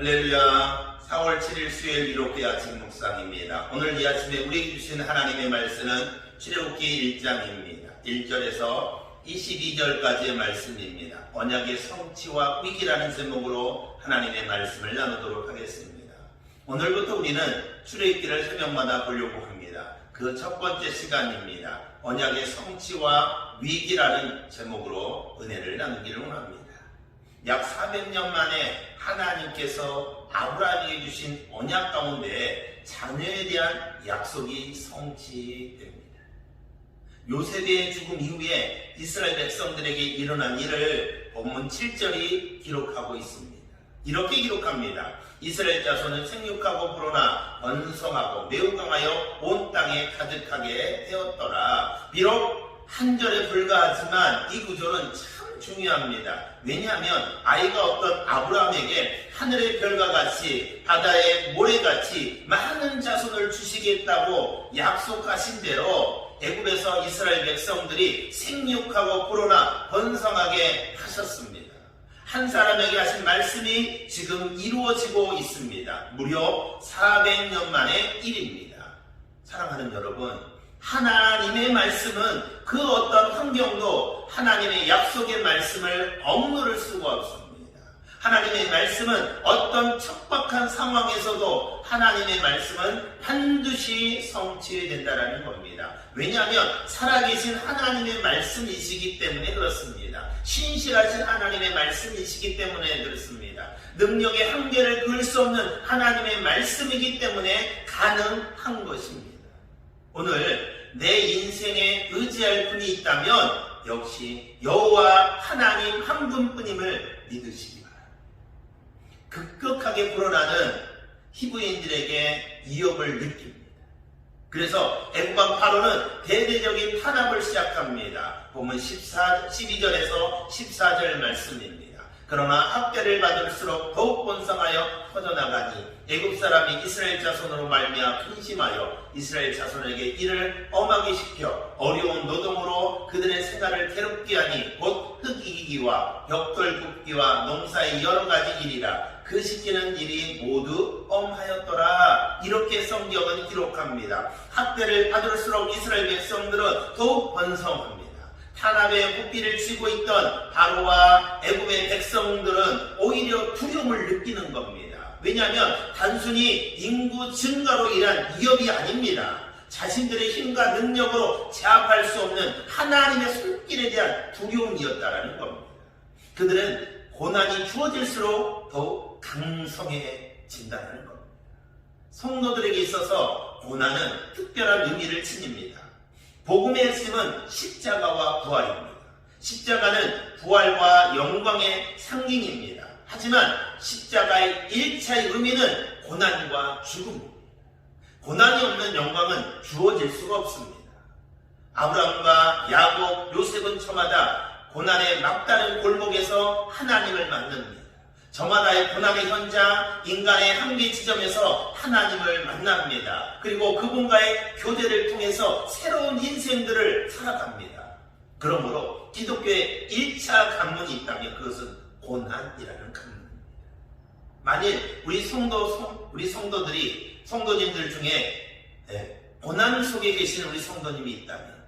할렐루야. 4월 7일 수요일 기록의 아침 묵상입니다. 오늘 이 아침에 우리에게 주신 하나님의 말씀은 출애굽기 1장입니다. 1절에서 22절까지의 말씀입니다. 언약의 성취와 위기라는 제목으로 하나님의 말씀을 나누도록 하겠습니다. 오늘부터 우리는 출애굽기를 새벽마다 보려고 합니다. 그 첫 번째 시간입니다. 언약의 성취와 위기라는 제목으로 은혜를 나누기를 원합니다. 약 400년 만에 하나님께서 아브라함에게 주신 언약 가운데 자녀에 대한 약속이 성취됩니다. 요셉의 죽음 이후에 이스라엘 백성들에게 일어난 일을 본문 7절이 기록하고 있습니다. 이렇게 기록합니다. 이스라엘 자손은 생육하고 불어나 번성하고 매우 강하여 온 땅에 가득하게 되었더라. 비록 한 절에 불과하지만 이 구절은 참 중요합니다. 왜냐하면 아이가 없던 아브라함에게 하늘의 별과 같이 바다의 모래같이 많은 자손을 주시겠다고 약속하신 대로 애굽에서 이스라엘 백성들이 생육하고 불어나 번성하게 하셨습니다. 한 사람에게 하신 말씀이 지금 이루어지고 있습니다. 무려 400년 만의 일입니다. 사랑하는 여러분, 하나님의 말씀은 그 어떤 환경도 하나님의 약속의 말씀을 억누를 수가 없습니다. 하나님의 말씀은 어떤 척박한 상황에서도 하나님의 말씀은 반드시 성취된다는 겁니다. 왜냐하면 살아계신 하나님의 말씀이시기 때문에 그렇습니다. 신실하신 하나님의 말씀이시기 때문에 그렇습니다. 능력의 한계를 그을 수 없는 하나님의 말씀이기 때문에 가능한 것입니다. 오늘 내 인생에 의지할 분이 있다면 역시 여호와 하나님 한 분뿐임을 믿으시기 바랍니다. 급격하게 불어나는 히브리인들에게 위협을 느낍니다. 그래서 애굽왕 파로는 대대적인 탄압을 시작합니다. 보면 12절에서 14절 말씀입니다. 그러나 학대를 받을수록 더욱 번성하여 퍼져나가니 애굽 사람이 이스라엘 자손으로 말미암아 근심하여 이스라엘 자손에게 이를 엄하게 시켜 어려운 노동으로 그들의 생활을 괴롭게 하니 곧 흙이기와 벽돌 굽기와 농사의 여러 가지 일이라 그 시키는 일이 모두 엄하였더라. 이렇게 성경은 기록합니다. 학대를 받을수록 이스라엘 백성들은 더욱 번성합니다. 탄압의 고삐를 쥐고 있던 바로와 애굽의 백성들은 오히려 두려움을 느끼는 겁니다. 왜냐하면 단순히 인구 증가로 인한 위협이 아닙니다. 자신들의 힘과 능력으로 제압할 수 없는 하나님의 손길에 대한 두려움이었다는 겁니다. 그들은 고난이 주어질수록 더욱 강성해진다는 겁니다. 성도들에게 있어서 고난은 특별한 의미를 지닙니다. 복음의 핵심은 십자가와 부활입니다. 십자가는 부활과 영광의 상징입니다. 하지만 십자가의 1차의 의미는 고난과 죽음입니다. 고난이 없는 영광은 주어질 수가 없습니다. 아브라함과 야곱, 요셉은 저마다 고난의 막다른 골목에서 하나님을 만납니다. 저마다의 고난의 현장, 인간의 한계 지점에서 하나님을 만납니다. 그리고 그분과의 교제를 통해서 새로운 인생들을 살아갑니다. 그러므로 기독교의 1차 관문이 있다면 그것은 고난이라는 관문입니다. 만일 우리 성도님들 중에 고난 속에 계신 우리 성도님이 있다면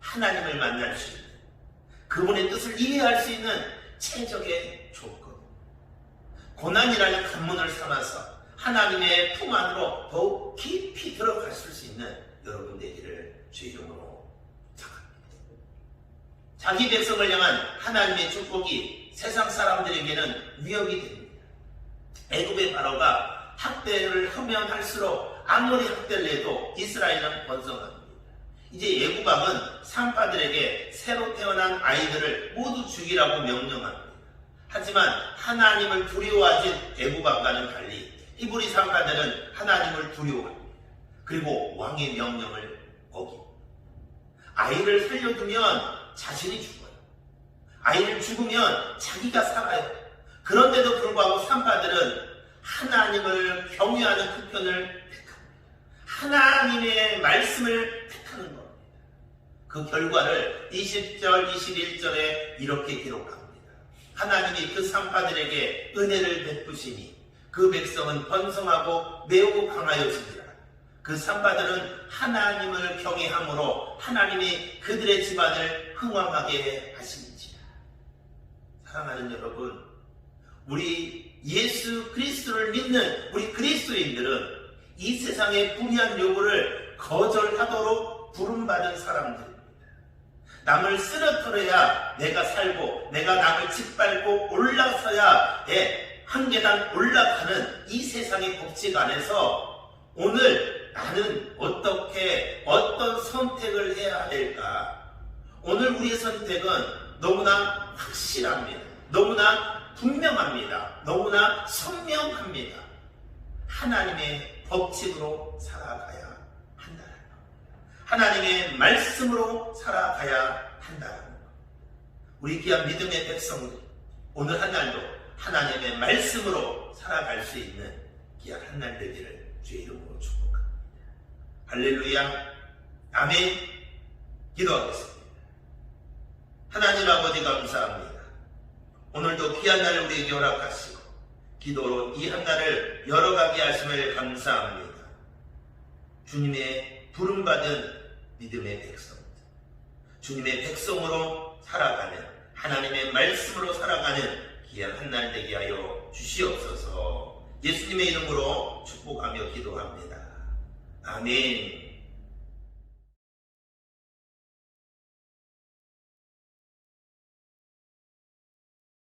하나님을 만날 수 있는, 그분의 뜻을 이해할 수 있는 최적의 조건, 고난이라는 관문을 삼아서 하나님의 품 안으로 더욱 깊이 들어갈 수 있는 여러분 되기를 주의 이름으로 축복합니다. 자기 백성을 향한 하나님의 축복이 세상 사람들에게는 위협이 됩니다. 애굽의 바로가 학대를 하면 할수록 아무리 학대를 해도 이스라엘은 번성합니다. 이제 애굽 왕은 산파들에게 새로 태어난 아이들을 모두 죽이라고 명령합니다. 하지만 하나님을 두려워하진 애굽 왕과는 달리 히브리 산파들은 하나님을 두려워합니다. 그리고 왕의 명령을 어깁니다. 아이를 살려두면 자신이 죽어요. 아이를 죽으면 자기가 살아요. 그런데도 불구하고 산파들은 하나님을 경외하는 그 편을 택합니다. 하나님의 말씀을 택하는 겁니다. 그 결과를 20절, 21절에 이렇게 기록합니다. 하나님이 그 산파들에게 은혜를 베푸시니 그 백성은 번성하고 매우 강하여지니라. 그 산바들은 하나님을 경외함으로 하나님이 그들의 집안을 흥왕하게 하시는지라. 사랑하는 여러분, 우리 예수 그리스도를 믿는 우리 그리스도인들은 이 세상의 불의한 요구를 거절하도록 부름받은 사람들입니다. 남을 쓰러뜨려야 내가 살고 내가 남을 짓밟고 올라서야 한 계단 올라가는 이 세상의 법칙 안에서 오늘 나는 어떤 선택을 해야 될까? 오늘 우리의 선택은 너무나 확실합니다. 너무나 분명합니다. 너무나 선명합니다. 하나님의 법칙으로 살아가야 한다는 것. 하나님의 말씀으로 살아가야 한다는 것. 우리 귀한 믿음의 백성들, 오늘 한 날도 하나님의 말씀으로 살아갈 수 있는 귀한 한 날 되기를 주의 이름으로 축복합니다. 할렐루야, 아멘. 기도하겠습니다. 하나님 아버지 감사합니다. 오늘도 귀한 날을 우리에게 허락하시고 기도로 이 한 날을 열어가게 하심을 감사합니다. 주님의 부름받은 믿음의 백성들, 주님의 백성으로 살아가는, 하나님의 말씀으로 살아가는 귀한 한 날 되게 하여 주시옵소서. 예수님의 이름으로 축복하며 기도합니다. 아멘.